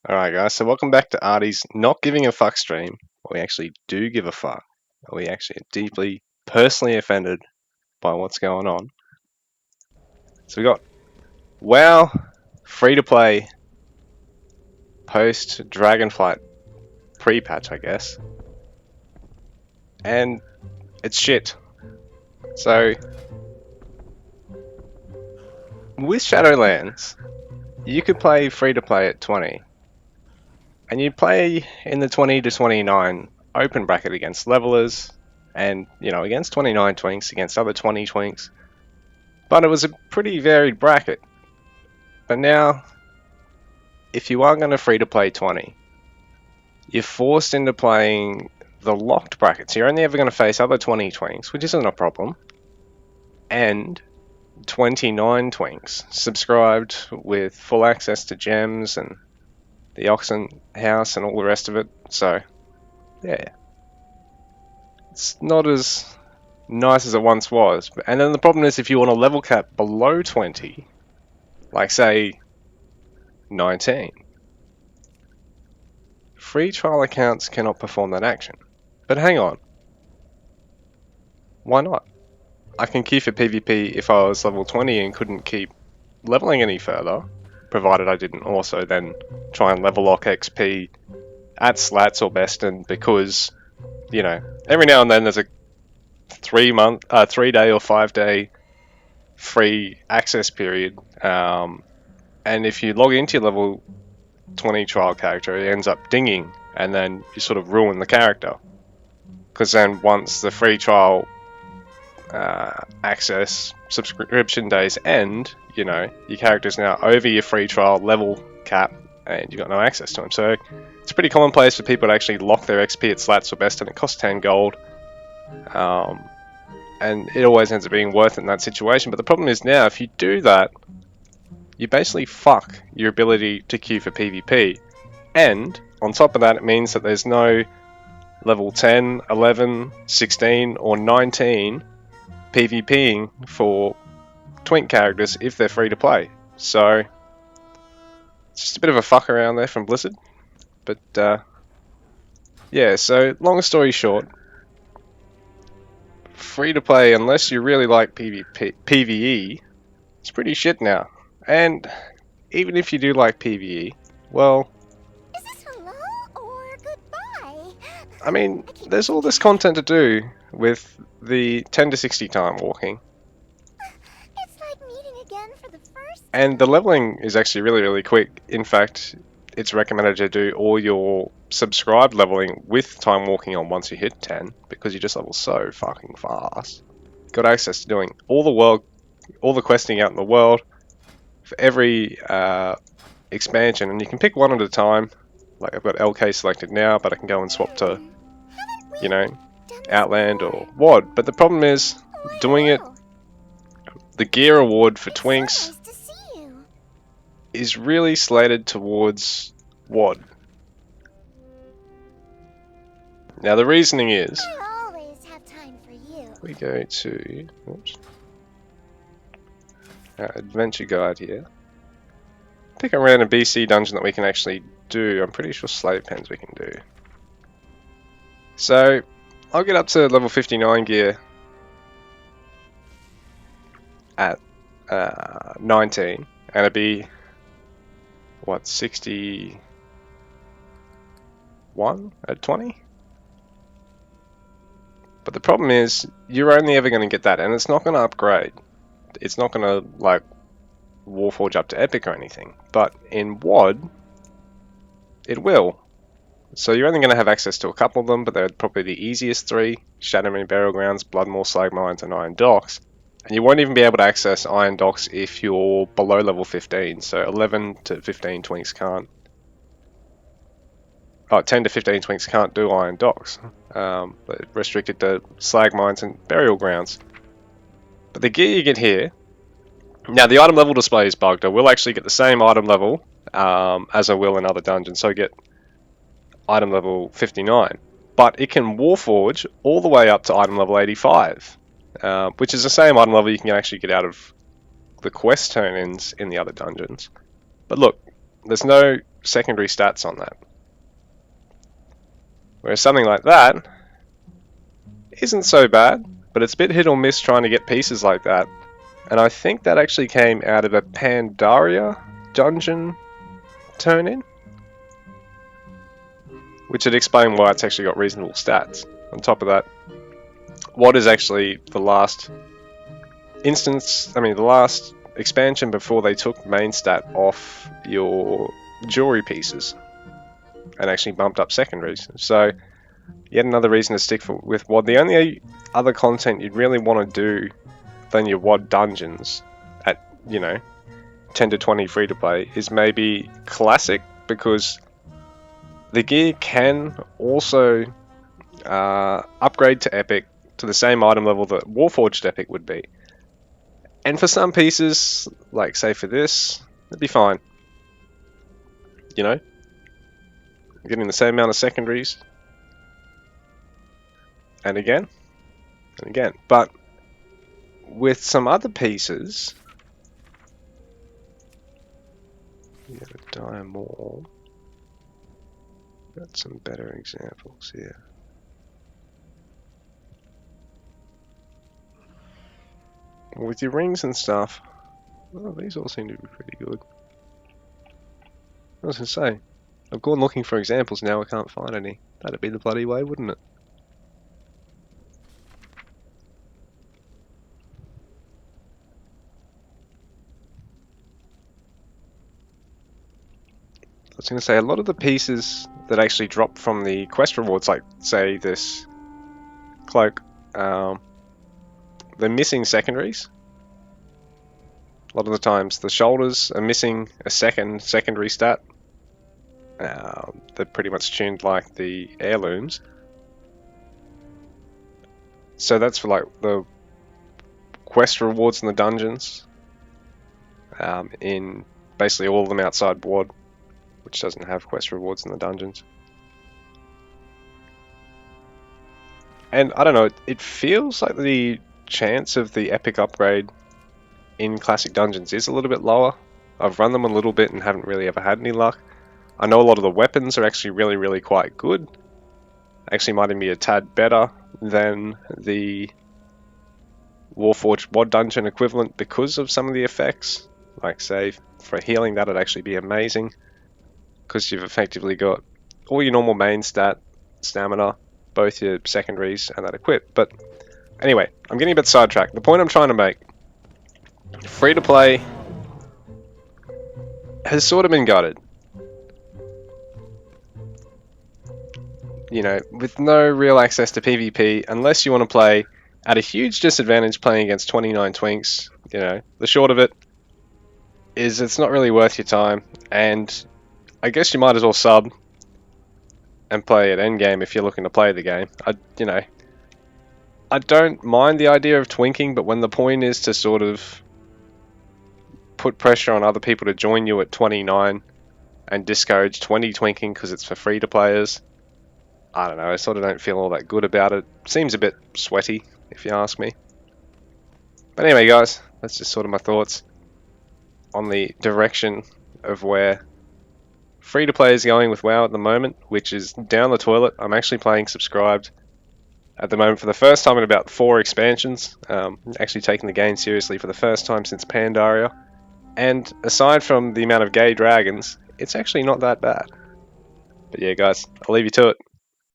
Alright guys, so welcome back to Artie's Not Giving a Fuck stream. We actually do give a fuck. We actually are deeply, personally offended by what's going on. So we got WoW, free to play, post Dragonflight pre-patch I guess. And it's shit. So, with Shadowlands, you could play free to play at 20. And you play in the 20 to 29 open bracket against levelers, and, you know, against 29 twinks, against other 20 twinks. But it was a pretty varied bracket. But now, if you are going to free to play 20, you're forced into playing the locked brackets. You're only ever going to face other 20 twinks, which isn't a problem, and 29 twinks subscribed with full access to gems and the Oxen House and all the rest of it. So, yeah. It's not as nice as it once was. And then the problem is if you want a level cap below 20, like say 19, free trial accounts cannot perform that action. But hang on. Why not? I can queue for PvP if I was level 20 and couldn't keep leveling any further, provided I didn't also then try and level lock XP at slats or best, and because, you know, every now and then there's a 3-day or 5-day free access period, and if you log into your level 20 trial character, it ends up dinging, and then you sort of ruin the character. Because then once the free trial access subscription days end, you know, your character's now over your free trial level cap, and you've got no access to them. So it's pretty commonplace for people to actually lock their XP at slats or best, and it costs 10 gold. And it always ends up being worth it in that situation. But the problem is now, if you do that, you basically fuck your ability to queue for PvP. And on top of that, it means that there's no level 10, 11, 16, or 19 PvPing for twink characters if they're free to play. So, it's just a bit of a fuck around there from Blizzard. But, yeah, so long story short, free to play, unless you really like PvE, it's pretty shit now. And even if you do like PvE, well, is this hello or goodbye? I mean, there's all this content to do with the 10 to 60 time walking. It's like meeting again for the first time. And the leveling is actually really, really quick. In fact, it's recommended to do all your subscribed leveling with time walking on once you hit 10, because you just level so fucking fast. Got access to doing all the questing out in the world for every expansion, and you can pick one at a time. Like I've got LK selected now, but I can go and swap to, you know, Outland or WoD. But the problem is, doing it, the gear award for twinks Nice to see you. is really slated towards WoD. Now the reasoning is, I always have time for you. we go to adventure guide here. Pick a random BC dungeon that we can actually do. I'm pretty sure slave pens we can do. So I'll get up to level 59 gear at 19, and it'd be what, 61 at 20? But the problem is, you're only ever going to get that, and it's not going to upgrade. It's not going to, like, Warforge up to Epic or anything. But in WoD, it will. So you're only going to have access to a couple of them, but they're probably the easiest three: Shadowmoon Burial Grounds, Bloodmoor Slag Mines, and Iron Docks. And you won't even be able to access Iron Docks if you're below level 15. So 11 to 15 twinks can't. 10 to 15 twinks can't do Iron Docks. But restricted to Slag Mines and Burial Grounds. But the gear you get here, now the item level display is bugged. I will actually get the same item level as I will in other dungeons. So I get item level 59. But it can Warforge all the way up to item level 85. Which is the same item level you can actually get out of the quest turn-ins in the other dungeons. But look, there's no secondary stats on that. Whereas something like that isn't so bad, but it's a bit hit or miss trying to get pieces like that. And I think that actually came out of a Pandaria dungeon turn-in, which would explain why it's actually got reasonable stats. On top of that, WoD is actually the last the last expansion before they took main stat off your jewelry pieces and actually bumped up secondaries. So yet another reason to stick with WoD. The only other content you'd really want to do than your WoD dungeons at, 10 to 20 free to play is maybe Classic, because the gear can also upgrade to Epic to the same item level that Warforged Epic would be. And for some pieces, like say for this, it'd be fine. Getting the same amount of secondaries. And again. But with some other pieces, you gotta die more. Got some better examples here. With your rings and stuff, these all seem to be pretty good. I was gonna say, I've gone looking for examples, now I can't find any. That'd be the bloody way, wouldn't it? I was going to say, a lot of the pieces that actually drop from the quest rewards, like, say, this cloak, they're missing secondaries. A lot of the times, the shoulders are missing a secondary stat. They're pretty much tuned like the heirlooms. So that's for, like, the quest rewards in the dungeons. In basically all of them outside WoD, which doesn't have quest rewards in the dungeons. And I don't know, it feels like the chance of the epic upgrade in classic dungeons is a little bit lower. I've run them a little bit and haven't really ever had any luck. I know a lot of the weapons are actually really quite good. Actually might even be a tad better than the Warforged WoD dungeon equivalent because of some of the effects. Like say, for healing that'd actually be amazing, because you've effectively got all your normal main stat, stamina, both your secondaries, and that equip. But anyway, I'm getting a bit sidetracked. The point I'm trying to make, free to play has sort of been gutted. With no real access to PvP, unless you want to play at a huge disadvantage playing against 29 twinks. The short of it is it's not really worth your time, and I guess you might as well sub and play at endgame if you're looking to play the game. I don't mind the idea of twinking, but when the point is to sort of put pressure on other people to join you at 29 and discourage 20 twinking because it's for free to players, I don't know, I sort of don't feel all that good about it. Seems a bit sweaty, if you ask me. But anyway, guys, that's just sort of my thoughts on the direction of where free-to-play is going with WoW at the moment, which is down the toilet. I'm actually playing subscribed at the moment for the first time in about 4 expansions. Actually taking the game seriously for the first time since Pandaria. And aside from the amount of gay dragons, it's actually not that bad. But yeah, guys, I'll leave you to it.